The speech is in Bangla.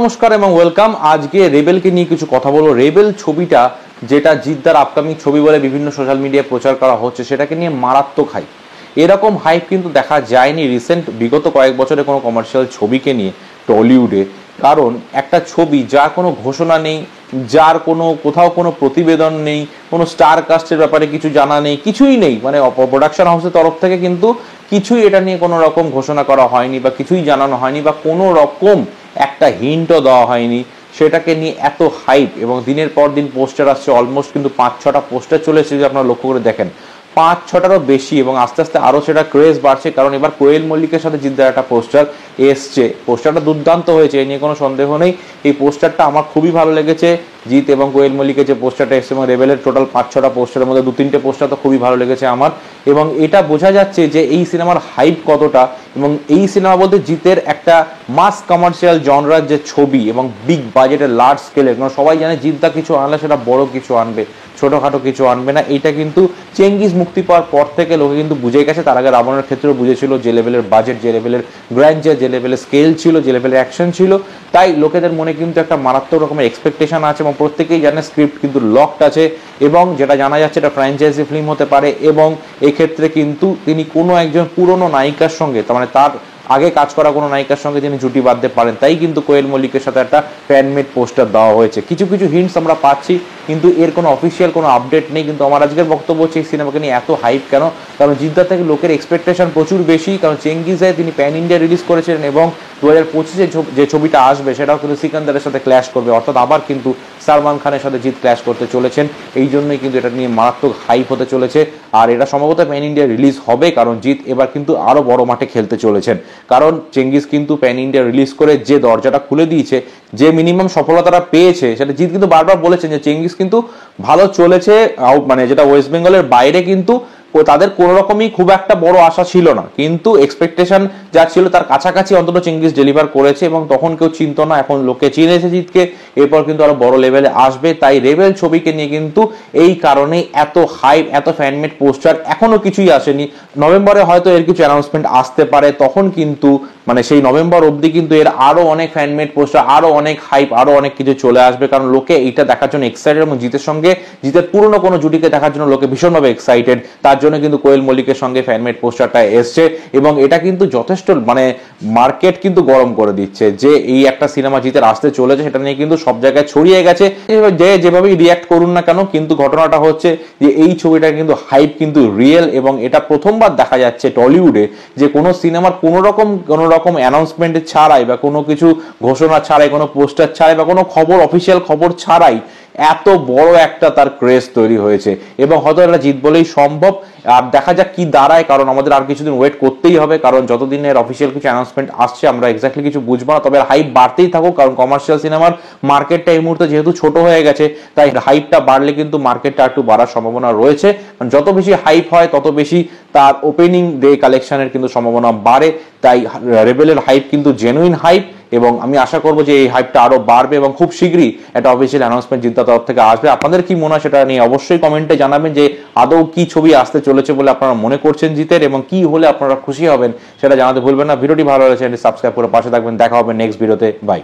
নমস্কার এবং ওয়েলকাম। আজকে রেবেলকে নিয়ে কিছু কথা বলবো। রেবেল ছবিটা যেটা জিদ্দার আপকামিং ছবি বলে বিভিন্ন সোশ্যাল মিডিয়ায় প্রচার করা হচ্ছে, সেটাকে নিয়ে মারাত্মক হাইপ। এরকম হাইপ কিন্তু দেখা যায়নি রিসেন্ট বিগত কয়েক বছরে কোনো কমার্শিয়াল ছবিকে নিয়ে টলিউডে। কারণ একটা ছবি যার কোনো ঘোষণা নেই, যার কোথাও কোনো প্রতিবেদন নেই, কোনো স্টার কাস্টের ব্যাপারে কিছু জানা নেই, কিছুই নেই, মানে প্রোডাকশন হাউসের তরফ থেকে কিন্তু কিছুই এটা নিয়ে কোনো রকম ঘোষণা করা হয়নি বা কিছুই জানানো হয়নি বা কোনো রকম একটা হিন্টও দেওয়া হয়নি, সেটাকে নিয়ে এত হাইপ। এবং দিনের পর দিন পোস্টার আসছে, অলমোস্ট কিন্তু 5-6টা পোস্টার চলে এসেছে, যদি আপনারা লক্ষ্য করে দেখেন 5-6টারও বেশি, এবং আস্তে আস্তে আরও সেটা ক্রেজ বাড়ছে। কারণ এবার কোয়েল মল্লিকের সাথে জিদ্দার একটা পোস্টার এসছে, পোস্টারটা দুর্দান্ত হয়েছে, এ নিয়ে কোনো সন্দেহ নেই। এই পোস্টারটা আমার খুবই ভালো লেগেছে। জিৎ এবং কোয়েল মল্লিকের যে পোস্টারটা এসছে এবং রেবেলের টোটাল 5-6টা পোস্টারের মধ্যে 2-3টে পোস্টার তো খুবই ভালো লেগেছে আমার। এবং এটা বোঝা যাচ্ছে যে এই সিনেমার হাইপ কতটা, এবং এই সিনেমা বলতে জিতের একটা মাস কমার্শিয়াল জনরার যে ছবি এবং বিগ বাজেটের লার্জ স্কেলের, কারণ সবাই জানে জিদ্দা কিছু আনলে সেটা বড় কিছু আনবে, ছোটোখাটো কিছু আনবে না। এইটা কিন্তু চেঙ্গিজ মুক্তি পাওয়ার পর থেকে লোকে কিন্তু বুঝে গেছে। তার আগে রাবণের ক্ষেত্রেও বুঝেছিল যে লেভেলের বাজেট, যে লেভেলের গ্র্যান্ডার, যে লেভেলের স্কেল ছিল, যে লেভেলের অ্যাকশন ছিল। তাই লোকেদের মনে কিন্তু একটা মারাত্মক রকমের এক্সপেকটেশন আছে এবং প্রত্যেকেই জানে স্ক্রিপ্ট কিন্তু লকড আছে। এবং যেটা জানা যাচ্ছে এটা ফ্র্যাঞ্চাইজি ফিল্ম হতে পারে, এবং এক্ষেত্রে কিন্তু তিনি কোনো একজন পুরনো নায়িকার সঙ্গে, তার মানে তার আগে কাজ করা কোনো নায়িকার সঙ্গে তিনি জুটি বাঁধতে পারেন। তাই কিন্তু কোয়েল মল্লিকের সাথে একটা ফ্যানমেড পোস্টার দেওয়া হয়েছে। কিছু কিছু হিন্টস আমরা পাচ্ছি, কিন্তু এর কোনো অফিসিয়াল কোনো আপডেট নেই। কিন্তু আমার আজকের বক্তব্য হচ্ছে এই সিনেমাকে নিয়ে এত হাইপ কেন? কারণ জিদ্দা থেকে লোকের এক্সপেকটেশন প্রচুর বেশি। কারণ চেঙ্গিজে তিনি প্যান ইন্ডিয়া রিলিজ করেছিলেন, এবং 2025-এ যে ছবিটা আসবে সেটাও কিন্তু সিকান্দারের সাথে ক্ল্যাশ করবে, অর্থাৎ আবার কিন্তু সালমান খানের সাথে জিৎ ক্ল্যাশ করতে চলেছেন। এই জন্যই কিন্তু এটা নিয়ে মারাত্মক হাইপ হতে চলেছে। আর এটা সম্ভবত প্যান ইন্ডিয়া রিলিজ হবে, কারণ জিৎ এবার কিন্তু আরও বড় মাঠে খেলতে চলেছেন। কারণ চেঙ্গিজ কিন্তু প্যান ইন্ডিয়া রিলিজ করে যে দরজাটা খুলে দিয়েছে, যে মিনিমাম সফলতাটা পেয়েছে, সেটা জিৎ কিন্তু বারবার বলেছেন যে চেঙ্গিজ কিন্তু ভালো চলেছে, মানে যেটা ওয়েস্ট বেঙ্গলের বাইরে কিন্তু তাদের কোনো রকমই খুব একটা বড় আশা ছিল না, কিন্তু এক্সপেকটেশন যা ছিল তার কাছাকাছি অন্তত চেঙ্গিজ ডেলিভার করেছে। এবং তখন কেউ চিনত না, এখন লোকে চিনেছে জিতকে, এরপর কিন্তু আরো বড় লেভেলে আসবে। তাই রেবেল ছবিকে নিয়ে কিন্তু এই কারণে এত হাইপ, এত ফ্যানমেড পোস্টার। এখনো কিছুই আসেনি, নভেম্বরে হয়তো এর কিছু অ্যানাউন্সমেন্ট আসতে পারে, তখন কিন্তু মানে সেই নভেম্বর অবধি কিন্তু এর আরো অনেক ফ্যানমেড পোস্টার, আরো অনেক হাইপ, আরো অনেক কিছু চলে আসবে। কারণ লোকে এইটা দেখার জন্য এক্সাইটেড, এবং জিতের সঙ্গে, জিতের পুরনো কোনো জুটিকে দেখার জন্য লোকে ভীষণভাবে এক্সাইটেড। তার জন্য কিন্তু কোয়েল মল্লিকের সঙ্গে ফ্যানমেড পোস্টারটা এসছে, এবং এটা কিন্তু যথেষ্ট মানে মার্কেট কিন্তু গরম করে দিচ্ছে যে এই একটা সিনেমা জিতের আসতে চলেছে। সেটা নিয়ে কিন্তু সব জায়গায় ছড়িয়ে গেছে, যে যেভাবেই রিয়াক্ট করুন না কেন। কিন্তু ঘটনাটা হচ্ছে যে এই ছবিটা কিন্তু হাইপ কিন্তু রিয়েল, এবং এটা প্রথমবার দেখা যাচ্ছে টলিউডে যে কোনো সিনেমার কোনো রকম অ্যানাউন্সমেন্ট ছাড়াই বা কোনো কিছু ঘোষণা ছাড়াই, কোনো পোস্টার ছাড়াই বা কোনো খবর, অফিসিয়াল খবর ছাড়াই এত বড় একটা তার ক্রেজ তৈরি হয়েছে। এবং হয়তো এটা জিত বলেই সম্ভব। আর দেখা যাক কি দাঁড়ায়, কারণ আমাদের আর কিছুদিন ওয়েট করতেই হবে। কারণ যতদিনের অফিসিয়াল কিছু অ্যানাউন্সমেন্ট আসছে আমরা এক্স্যাক্টলি কিছু বুঝবো না, তবে হাইপ বাড়তেই থাকুক। কারণ কমার্শিয়াল সিনেমার মার্কেটটা এই মুহূর্তে যেহেতু ছোট হয়ে গেছে, তাই হাইপটা বাড়লে কিন্তু মার্কেটটা একটু বাড়ার সম্ভাবনা রয়েছে। কারণ যত বেশি হাইপ হয় তত বেশি তার ওপেনিং ডে কালেকশনের কিন্তু সম্ভাবনা বাড়ে। তাই রেবেলের হাইপ কিন্তু জেনুইন হাইপ, এবং আমি আশা করবো যে এই হাইপটা আরো বাড়বে এবং খুব শীঘ্রই একটা অফিসিয়াল অ্যানাউন্সমেন্ট জিদ্দার তরফ থেকে আসবে। আপনাদের কি মনে হয় সেটা নিয়ে অবশ্যই কমেন্টে জানাবেন, যে আদৌ কি ছবি আসতে চলেছে বলে আপনারা মনে করছেন জিতের, এবং কি হলে আপনারা খুশি হবেন সেটা জানাতে ভুলবেন না। ভিডিওটি ভালো লাগলে চ্যানেলটি সাবস্ক্রাইব করে পাশে থাকবেন। দেখা হবে নেক্সট ভিডিওতে। বাই।